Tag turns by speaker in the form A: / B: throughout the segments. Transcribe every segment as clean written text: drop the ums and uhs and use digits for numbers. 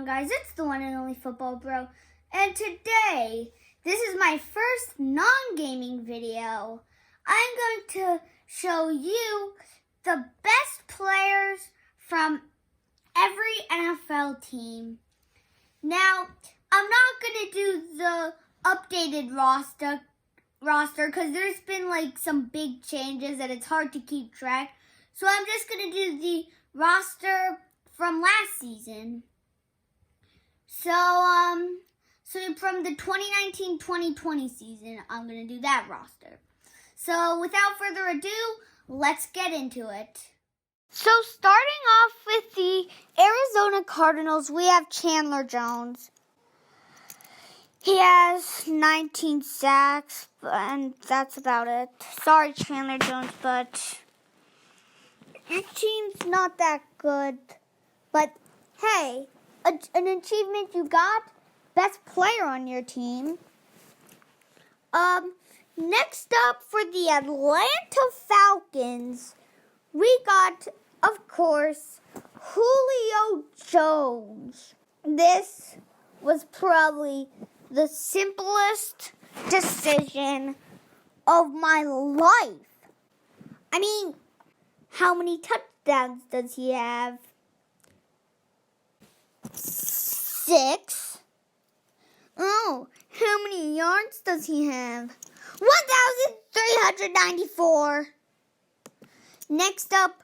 A: guys, it's the one and only Football Bro, and today, this is my first non-gaming video. I'm going to show you the best players from every NFL team. Now, I'm not going to do the updated roster because there's been like some big changes and it's hard to keep track. So I'm just going to do the roster from last season. So from the 2019-2020 season, I'm going to do that roster. So without further ado, let's get into it. So starting off with the Arizona Cardinals, we have Chandler Jones. He has 19 sacks, and that's about it. Sorry, Chandler Jones, but your team's not that good. But hey, an achievement you got, best player on your team. Next up for the Atlanta Falcons, we got, of course, Julio Jones. This was probably the simplest decision of my life. I mean, how many touchdowns does he have? 6. Oh, how many yards does he have? 1,394. Next up,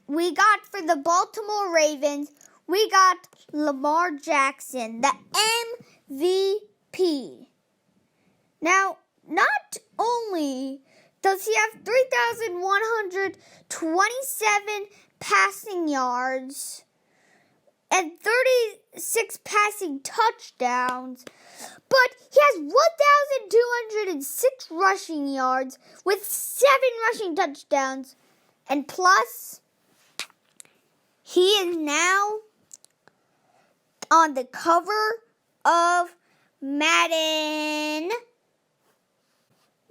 A: we got for the Baltimore Ravens, we got Lamar Jackson, the MVP. Now, not only does he have 3,127 passing yards and 36 passing touchdowns, but he has 1,206 rushing yards with 7 rushing touchdowns. And plus, he is now on the cover of Madden.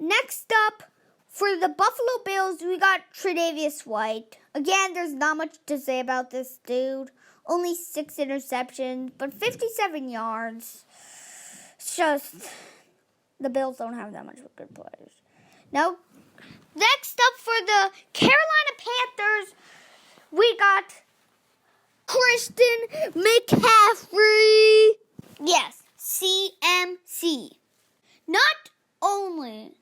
A: Next up, for the Buffalo Bills, we got Tre'Davious White. Again, there's not much to say about this dude. Only 6 interceptions, but 57 yards. It's just, the Bills don't have that much of good players. Now, next up for the Carolina Panthers, we got Christian McCaffrey. Yes, CMC. Not only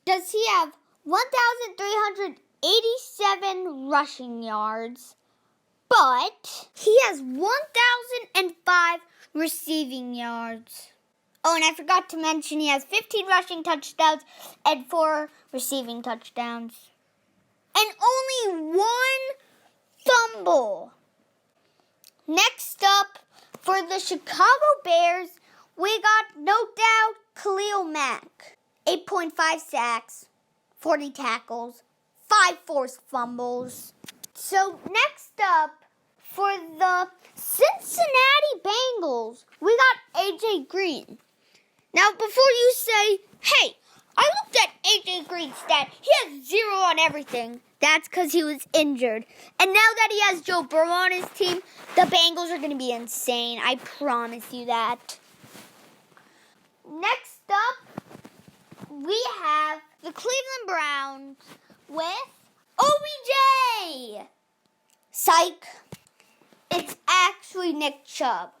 A: does he have 1,387 rushing yards, but he has 1,005 receiving yards. Oh, and I forgot to mention he has 15 rushing touchdowns and 4 receiving touchdowns. And only 1 fumble. Next up, for the Chicago Bears, we got no doubt Khalil Mack. 8.5 sacks, 40 tackles, 5 forced fumbles. So next up, for the Cincinnati Bengals, we got AJ Green. Now, before you say, hey, I looked at AJ Green's stat. He has 0 on everything. That's because he was injured. And now that he has Joe Burrow on his team, the Bengals are going to be insane. I promise you that. Next up, we have the Cleveland Browns with OBJ. Psych. It's actually Nick Chubb.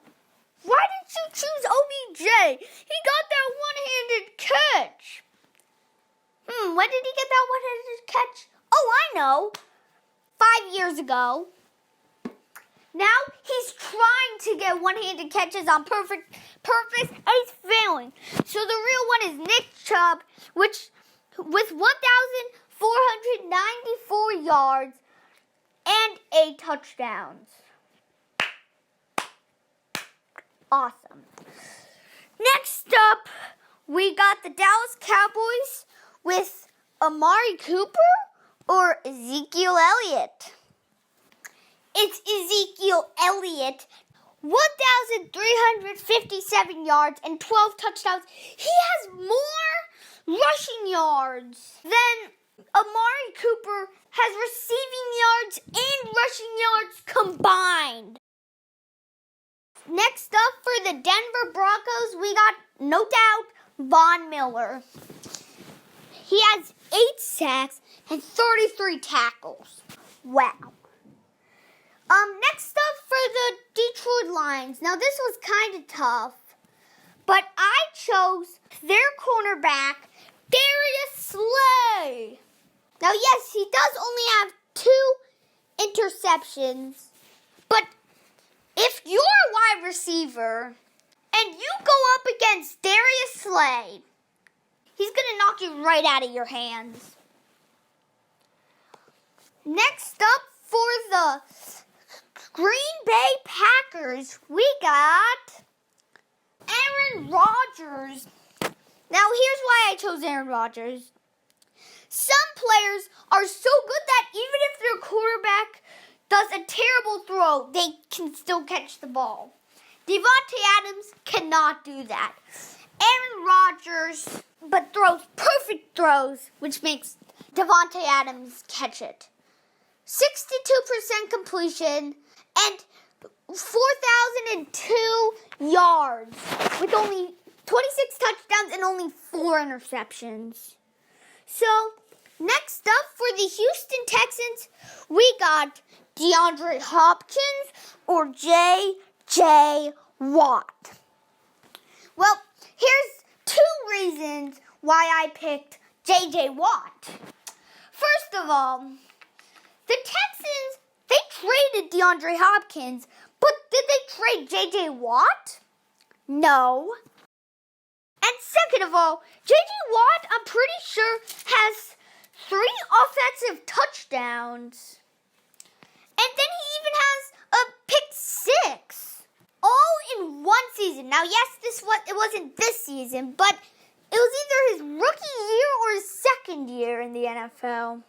A: Why did you choose OBJ? He got that one-handed catch. When did he get that one-handed catch? Oh, I know. 5 years ago. Now he's trying to get one-handed catches on purpose, and he's failing. So the real one is Nick Chubb, which with 1,494 yards and 8 touchdowns. Awesome. Next up, we got the Dallas Cowboys with Amari Cooper or Ezekiel Elliott. It's Ezekiel Elliott, 1,357 yards and 12 touchdowns. He has more rushing yards than Amari Cooper has receiving yards and rushing yards combined. Next up for the Denver Broncos, we got, no doubt, Von Miller. He has 8 sacks and 33 tackles. Wow. Next up for the Detroit Lions. Now this was kind of tough, but I chose their cornerback, Darius Slay. Now yes, he does only have 2 interceptions, but if you're a wide receiver and you go up against Darius Slay, he's going to knock you right out of your hands. Next up for the Green Bay Packers, we got Aaron Rodgers. Now here's why I chose Aaron Rodgers. Some players are so good that even if their quarterback does a terrible throw, they can still catch the ball. Davante Adams cannot do that. Aaron Rodgers, but throws perfect throws, which makes Davante Adams catch it. 62% completion and 4,002 yards with only 26 touchdowns and only 4 interceptions. So, next up for the Houston Texans, we got DeAndre Hopkins or J.J. Watt. Well, here's 2 reasons why I picked J.J. Watt. First of all, the Texans, they traded DeAndre Hopkins, but did they trade J.J. Watt? No. And second of all, J.J. Watt, I'm pretty sure, has 3 offensive touchdowns. And then he even has a pick 6. All in one season. Now, yes, it wasn't this season, but it was either his rookie year or his second year in the NFL.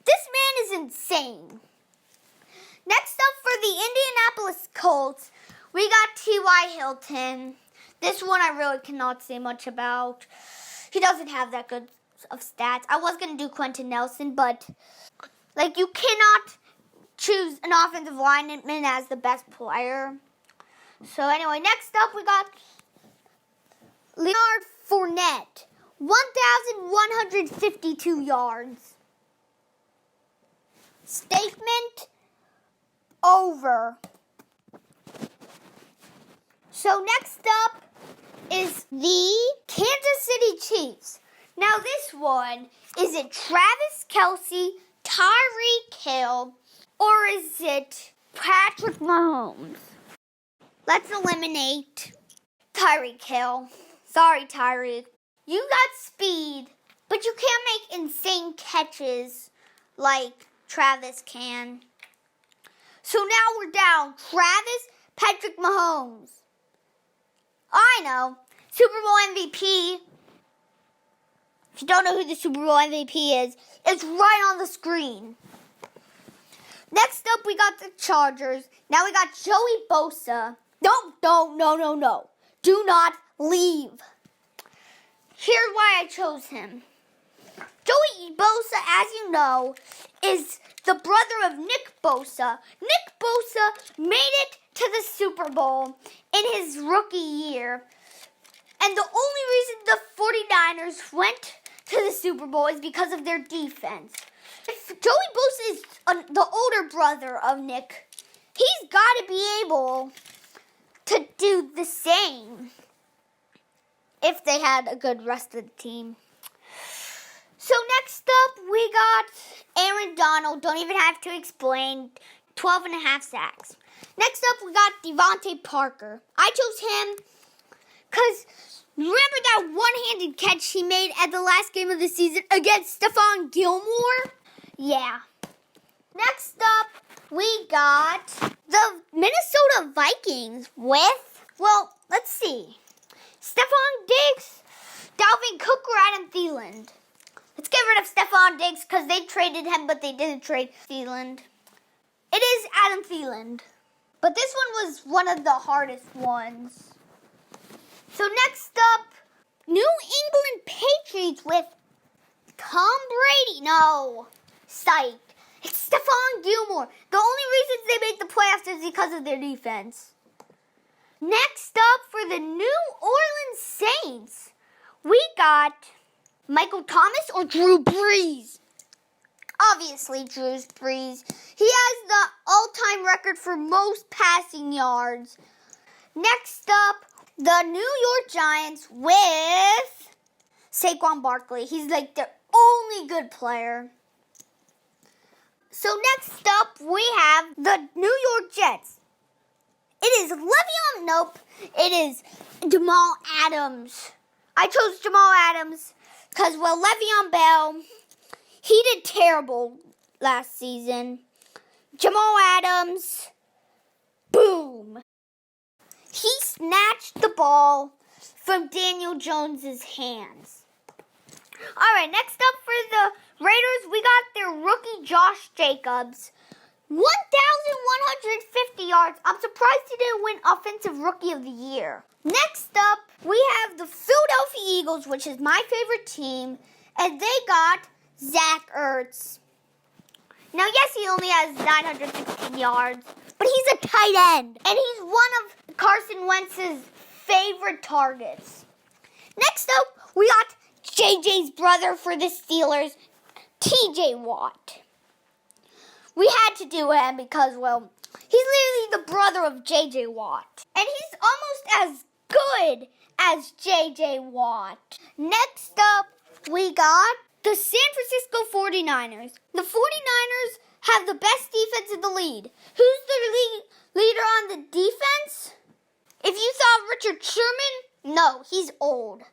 A: This man is insane. Next up for the Indianapolis Colts, we got T.Y. Hilton. This one I really cannot say much about. He doesn't have that good of stats. I was going to do Quentin Nelson, but you cannot choose an offensive lineman as the best player. So anyway, next up we got Leonard Fournette, 1,152 yards. Statement over. So next up is the Kansas City Chiefs. Now this one, is it Travis Kelce, Tyreek Hill, or is it Patrick Mahomes? Let's eliminate Tyreek Hill. Sorry, Tyreek. You got speed, but you can't make insane catches like Travis can. So now we're down Travis, Patrick Mahomes. I know, Super Bowl MVP. If you don't know who the Super Bowl MVP is, it's right on the screen. Next up, we got the Chargers. Now we got Joey Bosa. No. Do not leave. Here's why I chose him. Joey Bosa, as you know, is the brother of Nick Bosa. Nick Bosa made it to the Super Bowl in his rookie year. And the only reason the 49ers went to the Super Bowl is because of their defense. If Joey Bosa is the older brother of Nick, he's got to be able to do the same if they had a good rest of the team. So next up, we got Aaron Donald. Don't even have to explain. 12.5 sacks. Next up, we got Devontae Parker. I chose him because remember that one-handed catch he made at the last game of the season against Stephon Gilmore? Yeah. Next up, we got the Minnesota Vikings with, let's see. Stephon Diggs, Dalvin Cook, or Adam Thielen. Let's get rid of Stephon Diggs because they traded him, but they didn't trade Thielen. It is Adam Thielen. But this one was one of the hardest ones. So next up, New England Patriots with Tom Brady. No, psych. It's Stephon Gilmore. The only reason they made the playoffs is because of their defense. Next up for the New Orleans Saints, we got Michael Thomas or Drew Brees. Obviously, Drew Brees. He has the all-time record for most passing yards. Next up, the New York Giants with Saquon Barkley. He's like their only good player. So next up, we have the New York Jets. It is Le'Veon, nope, it is Jamal Adams. I chose Jamal Adams because, well, Le'Veon Bell, he did terrible last season. Jamal Adams, boom. He snatched the ball from Daniel Jones's hands. All right, next up for the Raiders, we got their rookie Josh Jacobs. 1,150 yards. I'm surprised he didn't win Offensive Rookie of the Year. Next up, we have the Philadelphia Eagles, which is my favorite team, and they got Zach Ertz. Now, yes, he only has 916 yards, but he's a tight end, and he's one of Carson Wentz's favorite targets. Next up, we got JJ's brother for the Steelers, TJ Watt. We had to do him because, well, he's literally the brother of JJ Watt. And he's almost as good as JJ Watt. Next up, we got the San Francisco 49ers. The 49ers have the best defense in the league. Who's the leader on the defense? If you thought Richard Sherman, no, he's old.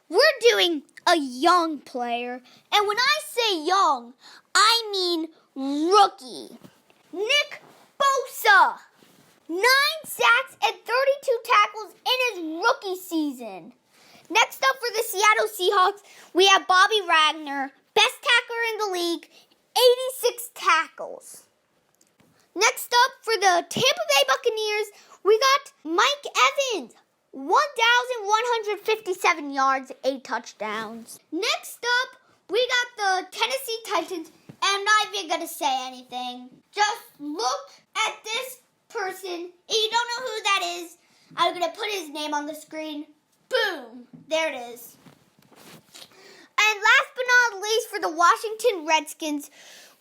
A: We're doing a young player. And when I say young, I mean rookie. Nick Bosa. 9 sacks and 32 tackles in his rookie season. Next up for the Seattle Seahawks, we have Bobby Wagner, best tackler in the league, 86 tackles. Next up for the Tampa Bay Buccaneers, we got Mike Evans, 1,157 yards, 8 touchdowns. Next up, we got the Tennessee Titans. I'm not even going to say anything. Just look at this person. If you don't know who that is, I'm going to put his name on the screen. Boom. There it is. And last but not least, for the Washington Redskins,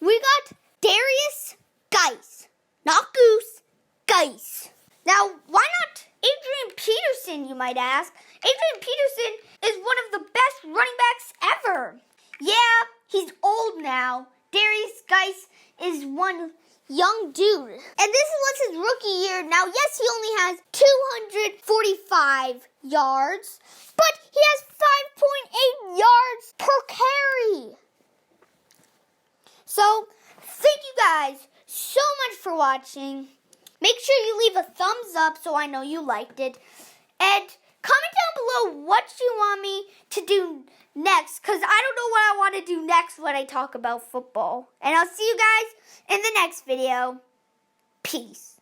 A: we got Darius Geis. Not Goose, Geis. Now, why not Adrian Peterson, you might ask? Adrian Peterson is one of the best running backs ever. Yeah, he's old now. Darius Geis is one young dude. And this was his rookie year. Now, yes, he only has 245 yards, but he has 5.8 yards per carry. So, thank you guys so much for watching. Make sure you leave a thumbs up so I know you liked it. And comment down below what you want me to do next, because I don't know what I want to do next when I talk about football. And I'll see you guys in the next video. Peace.